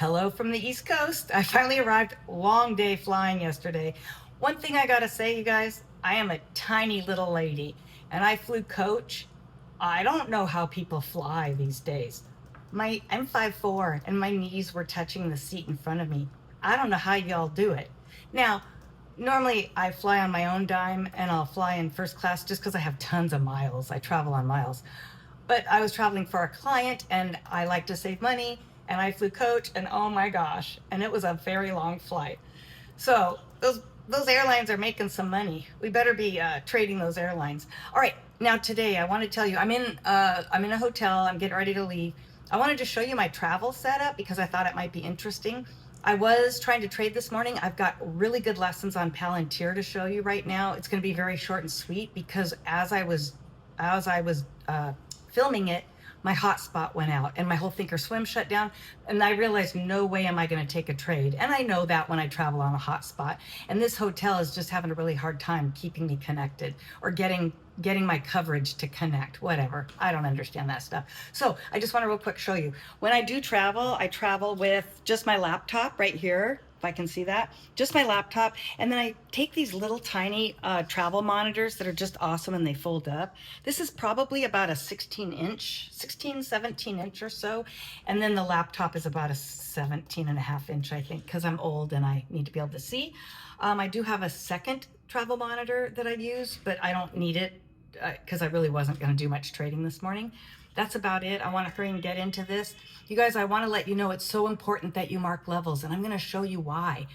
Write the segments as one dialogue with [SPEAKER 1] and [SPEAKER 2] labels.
[SPEAKER 1] Hello from the East Coast. I finally arrived. Long day flying yesterday. One thing I gotta say, you guys, I am a tiny little lady and I flew coach. I don't know how people fly these days. I'm 5'4" and my knees were touching the seat in front of me. I don't know how y'all do it. Now, normally I fly on my own dime and I'll fly in first class just because I have tons of miles. I travel on miles. But I was traveling for a client and I like to save money and I flew coach and oh my gosh, and it was a very long flight. So those airlines are making some money. We better be trading those airlines. All right, now today I want to tell you I'm in a hotel. I'm getting ready to leave. I wanted to show you my travel setup because I thought it might be interesting. I was trying to trade this morning. I've got really good lessons on Palantir to show you right now. It's going to be very short and sweet because as I was filming it, my hotspot went out and my whole ThinkOrSwim shut down. And I realized no way am I going to take a trade. And I know that when I travel on a hotspot. And this hotel is just having a really hard time keeping me connected or getting my coverage to connect, whatever. I don't understand that stuff. So I just want to real quick show you. When I do travel, I travel with just my laptop right here. If I can see that, just my laptop. And then I take these little tiny travel monitors that are just awesome and they fold up. This is probably about a 17 inch or so. And then the laptop is about a 17.5 inch, I think, because I'm old and I need to be able to see. I do have a second travel monitor that I use, but I don't need it because I really wasn't going to do much trading this morning. That's about it. I want to hurry and get into this. You guys, I want to let you know it's so important that you mark levels, and I'm going to show you why.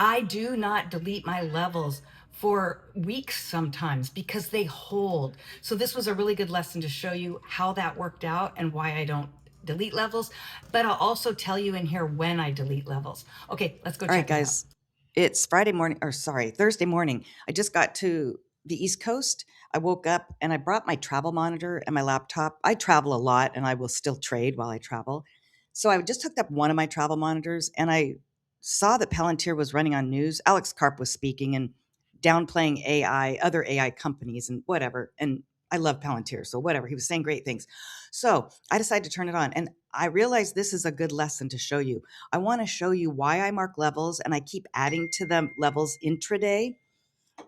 [SPEAKER 1] I do not delete my levels for weeks sometimes because they hold. So this was a really good lesson to show you how that worked out and why I don't delete levels. But I'll also tell you in here when I delete levels. Okay, let's go
[SPEAKER 2] All right,
[SPEAKER 1] check it out.
[SPEAKER 2] guys. It's Friday morning, or sorry, Thursday morning. I just got to the East Coast. I woke up and I brought my travel monitor and my laptop. I travel a lot and I will still trade while I travel. So I just hooked up one of my travel monitors and I saw that Palantir was running on news. Alex Karp was speaking and downplaying AI, other AI companies and whatever. And I love Palantir, so whatever. He was saying great things. So I decided to turn it on and I realized this is a good lesson to show you. I want to show you why I mark levels and I keep adding to the levels intraday.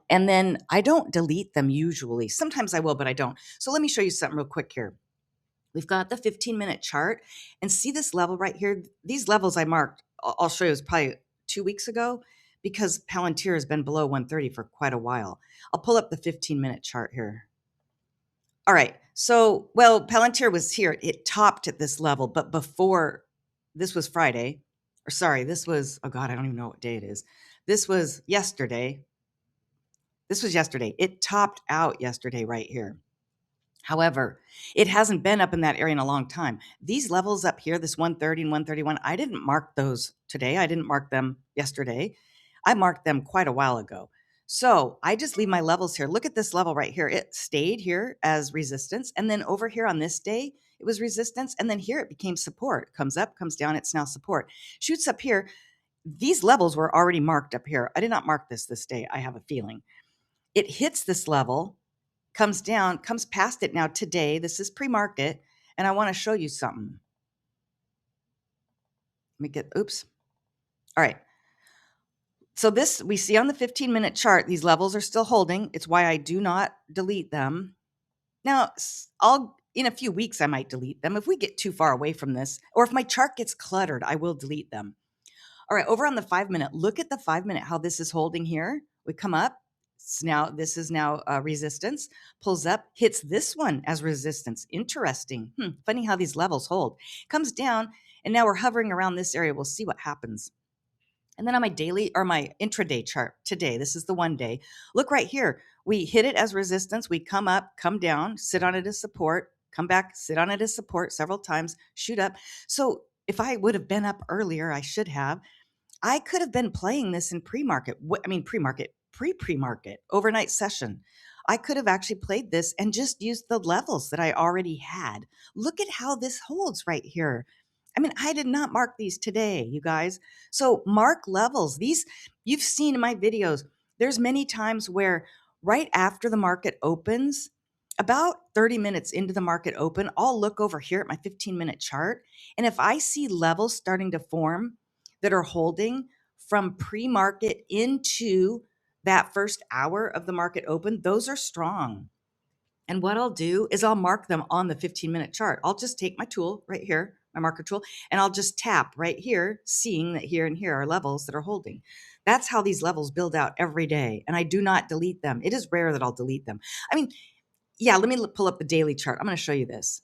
[SPEAKER 2] And then I don't delete them usually. Sometimes I will, but I don't. So let me show you something real quick here. We've got the 15-minute chart and see this level right here. These levels I marked, I'll show you, it was probably 2 weeks ago because Palantir has been below 130 for quite a while. I'll pull up the 15-minute chart here. All right. So, well, Palantir was here. It topped at this level, but before this was Friday, or sorry, this was, oh God, I don't even know what day it is. This was yesterday. This was yesterday. It topped out yesterday right here. However, it hasn't been up in that area in a long time. These levels up here, this 130 and 131, I didn't mark those today. I didn't mark them yesterday. I marked them quite a while ago. So I just leave my levels here. Look at this level right here. It stayed here as resistance. And then over here on this day, it was resistance. And then here it became support. Comes up, comes down. It's now support. Shoots up here. These levels were already marked up here. I did not mark this day. I have a feeling. It hits this level, comes down, comes past it now today. This is pre-market. And I want to show you something. Let me get, oops. All right. So this we see on the 15-minute chart, these levels are still holding. It's why I do not delete them. Now, in a few weeks, I might delete them. If we get too far away from this, or if my chart gets cluttered, I will delete them. All right, over on the 5-minute, look at the 5-minute, how this is holding here. We come up. This is now resistance, pulls up, hits this one as resistance. Interesting. Funny how these levels hold. Comes down, and now we're hovering around this area. We'll see what happens. And then on my daily or my intraday chart today, this is the 1 day. Look right here. We hit it as resistance. We come up, come down, sit on it as support, come back, sit on it as support several times, shoot up. So if I would have been up earlier, I should have. I could have been playing this in pre-market. Pre-market, overnight session. I could have actually played this and just used the levels that I already had. Look at how this holds right here. I mean, I did not mark these today, you guys. So mark levels. These you've seen in my videos. There's many times where right after the market opens, about 30 minutes into the market open, I'll look over here at my 15-minute chart. And if I see levels starting to form that are holding from pre-market into that first hour of the market open, those are strong. And what I'll do is I'll mark them on the 15-minute chart. I'll just take my tool right here, my marker tool, and I'll just tap right here, seeing that here and here are levels that are holding. That's how these levels build out every day. And I do not delete them. It is rare that I'll delete them. I mean, yeah, let me pull up the daily chart. I'm going to show you this.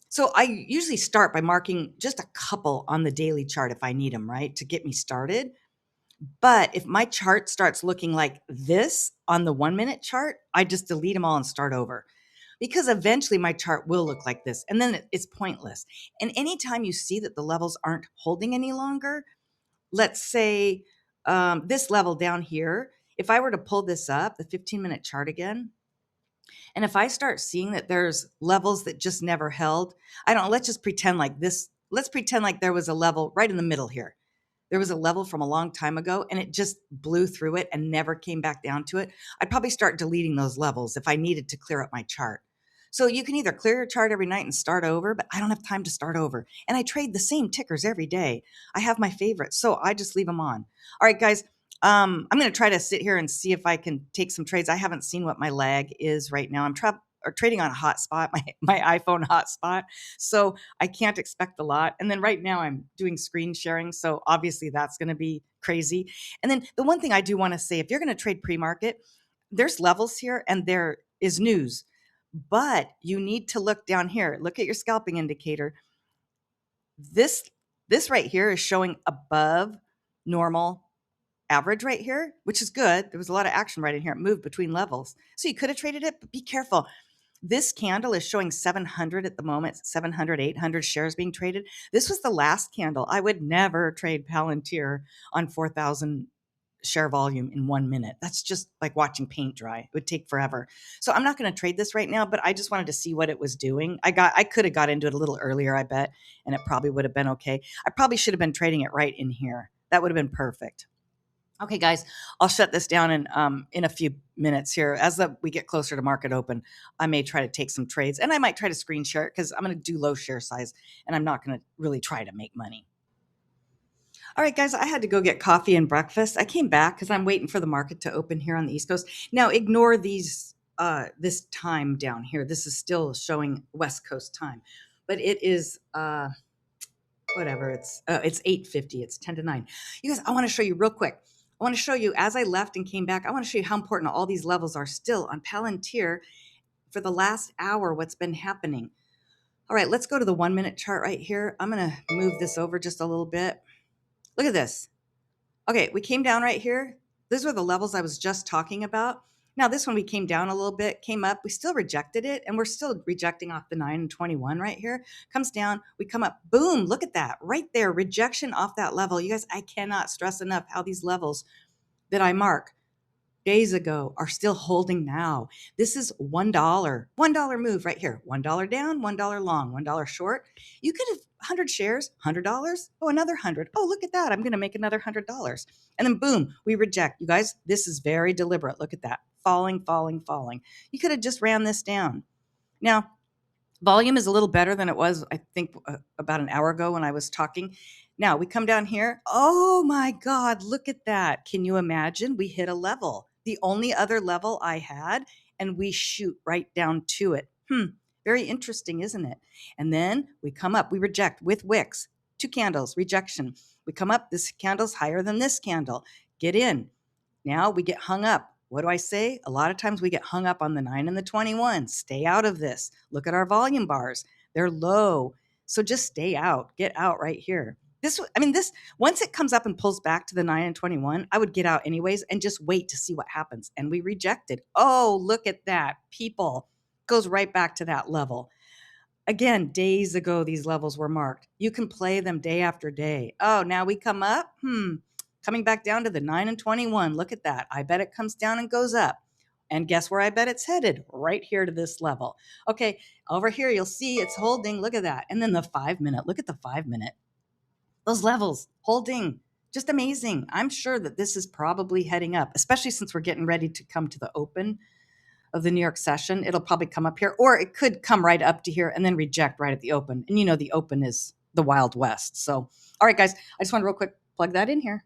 [SPEAKER 2] So I usually start by marking just a couple on the daily chart if I need them, right, to get me started. But if my chart starts looking like this on the 1-minute chart, I just delete them all and start over, because eventually my chart will look like this, and then it's pointless. And anytime you see that the levels aren't holding any longer, let's say this level down here, if I were to pull this up, the 15-minute chart again, and if I start seeing that there's levels that just never held, I don't know, let's just pretend like this. Let's pretend like there was a level right in the middle here. There was a level from a long time ago and it just blew through it and never came back down to it. I'd probably start deleting those levels if I needed to clear up my chart. So you can either clear your chart every night and start over, but I don't have time to start over. And I trade the same tickers every day. I have my favorites, so I just leave them on. All right, guys. I'm going to try to sit here and see if I can take some trades. I haven't seen what my lag is right now. I'm trading on a hotspot, my iPhone hotspot. So I can't expect a lot. And then right now I'm doing screen sharing. So obviously that's going to be crazy. And then the one thing I do want to say, if you're going to trade pre-market, there's levels here and there is news, but you need to look down here. Look at your scalping indicator. This right here is showing above normal average right here, which is good. There was a lot of action right in here. It moved between levels. So you could have traded it, but be careful. This candle is showing 700 at the moment, 700, 800 shares being traded. This was the last candle. I would never trade Palantir on 4,000 share volume in 1 minute. That's just like watching paint dry. It would take forever. So I'm not going to trade this right now, but I just wanted to see what it was doing. I could have got into it a little earlier, I bet, and it probably would have been okay. I probably should have been trading it right in here. That would have been perfect. Okay, guys, I'll shut this down in a few minutes here. As we get closer to market open, I may try to take some trades, and I might try to screen share it because I'm going to do low share size, and I'm not going to really try to make money. All right, guys, I had to go get coffee and breakfast. I came back because I'm waiting for the market to open here on the East Coast. Now, ignore these this time down here. This is still showing West Coast time, but it is whatever. It's 8:50. It's 10 to 9. You guys, I want to show you real quick. I want to show you as I left and came back. I want to show you how important all these levels are still on Palantir for the last hour. What's been happening? All right, let's go to the 1-minute chart right here. I'm going to move this over just a little bit. Look at this. Okay, we came down right here. These were the levels I was just talking about. Now, this one we came down a little bit, came up. We still rejected it, and we're still rejecting off the 9 and 21 right here. Comes down, we come up. Boom, look at that. Right there, rejection off that level. You guys, I cannot stress enough how these levels that I mark days ago are still holding now. This is $1. $1 move right here. $1 down, $1 long, $1 short. You could have 100 shares, $100. Oh, another 100. Oh, look at that. I'm going to make another $100. And then boom, we reject. You guys, this is very deliberate. Look at that. Falling, falling, falling. You could have just ran this down. Now, volume is a little better than it was, I think, about an hour ago when I was talking. Now we come down here. Oh my God, look at that. Can you imagine? We hit a level, the only other level I had, and we shoot right down to it. Very interesting, isn't it? And then we come up, we reject with wicks, 2 candles, rejection. We come up, this candle's higher than this candle. Get in. Now we get hung up. What do I say? A lot of times we get hung up on the 9 and the 21. Stay out of this. Look at our volume bars. They're low. So just stay out. Get out right here. This, once it comes up and pulls back to the 9 and 21, I would get out anyways and just wait to see what happens. And we rejected. Oh, look at that. People, goes right back to that level. Again, days ago, these levels were marked. You can play them day after day. Oh, now we come up. Coming back down to the 9 and 21. Look at that. I bet it comes down and goes up. And guess where I bet it's headed? Right here to this level. Okay, over here, you'll see it's holding. Look at that. And then the 5-minute. Look at the 5-minute. Those levels holding. Just amazing. I'm sure that this is probably heading up, especially since we're getting ready to come to the open of the New York session, it'll probably come up here, or it could come right up to here and then reject right at the open. And the open is the Wild West. So, all right, guys, I just want to real quick plug that in here.